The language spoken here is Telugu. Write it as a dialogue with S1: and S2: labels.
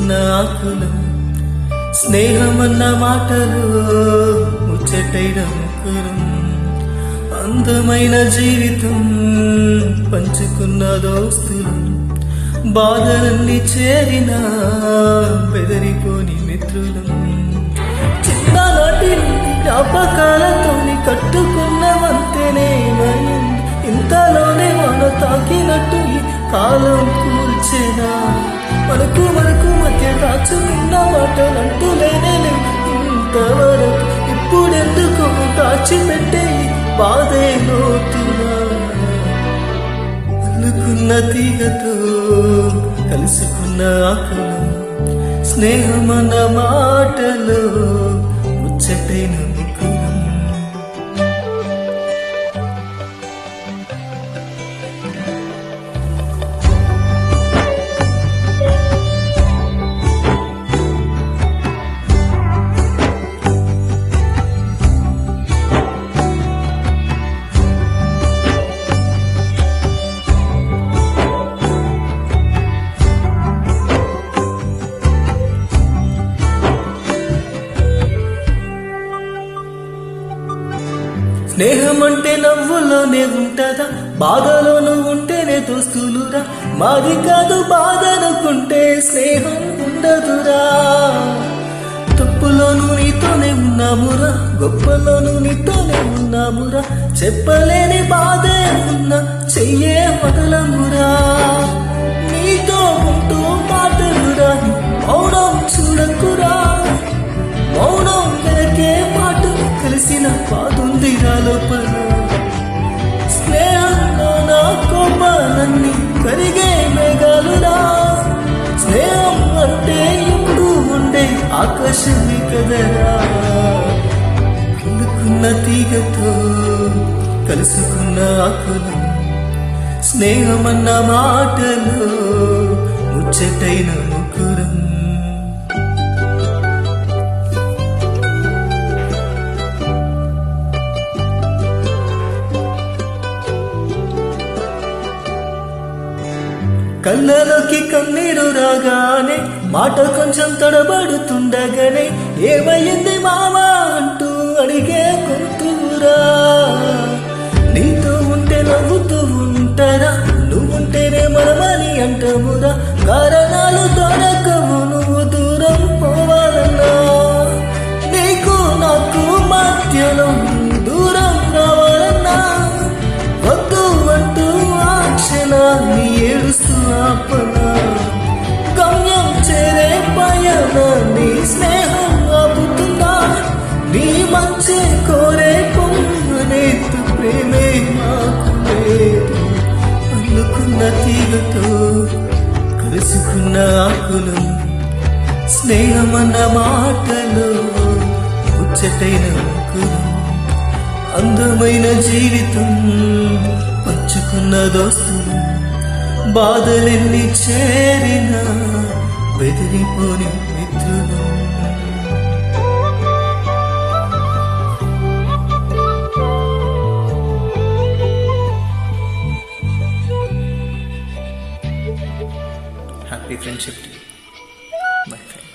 S1: కలుసుకున్న ఆకులు స్నేహమన్న మాటలు ముచ్చటైన ముగ్గురు అందమైన జీవితం పంచుకున్న దోస్తులు బాధలన్నీ చేరిన బెదరిపోని మిత్రులు చిన్ననాటి నుండి జ్ఞాపకాలతోని కట్టుకున్న వంతెనేమైంది ఇంతలోనే మన తాకినట్టు ఈ కాలం కూల్చేనా మనకు మధ్య దాచుకున్న మాటలంటూ లేనే ఇంతవరకు ఇప్పుడెందుకు దాచిపెట్టే బాధే లోతునా అల్లుకున్న తీగతో కలుసుకున్న ఆకులు స్నేహమన్న మాటలు ముచ్చటైన ముగ్గురు స్నేహం అంటే నవ్వులోనే ఉంటదా బాధలోనూ ఉంటేనే దోస్తులురా మాది కాదు బాధనుకుంటే స్నేహం ఉండదురా తప్పులోనూ నీతోనే ఉన్నామురా గొప్పలోనూ నీతోనే ఉన్నామురా చెప్పలేని బాధే ఉన్నా చెయ్యే వదలమురా నీతో ఉంటూ మాటలురా మౌనం చూడకురా మౌనం వెనకే పాటు కలిసిన పాదుందిరా లోపల స్నేహంలో నా కోపాలన్నీ కరిగే మేఘాలురా స్నేహం అంటే ఎప్పుడు ఉండే ఆకాశమే కదరా కలుకున్న తీగతో కలుసుకున్న ఆకులు స్నేహమన్న మాటలు ముచ్చటైన ముగ్గురం కళ్ళలోకి కన్నీరు రాగానే మాట కొంచెం తడబడుతుండగానే ఏమైంది మామా అంటూ అడిగే గొంతురా నీతో ఉంటే నవ్వుతూ ఉంటారా నువ్వుంటేనే మనమని అంటామురా కారణాలు దొరకవు నువ్వు దూరం పోవాలన్నా నీకు నాకు మధ్యలో దూరం రావాలన్నా వద్దు అంటూ ఆ క్షణాన్ని ఏడుస్తూ ఆపనా గమ్యం చేరే పయనాన్ని స్నేహం ఆపుతుందా నీ మంచి కోరే పొమ్మనేతు ప్రేమే మాకు లేదు అల్లుకున్న తీగతో కలుసుకున్న ఆకులు స్నేహమన్న మాటలు ముచ్చటైన ముగ్గురు అందమైన జీవితం పంచుకున్న దోస్తులు బాధలెన్ని చేరిన బెదిరిపోని మిత్రులు happy friendship day my friend.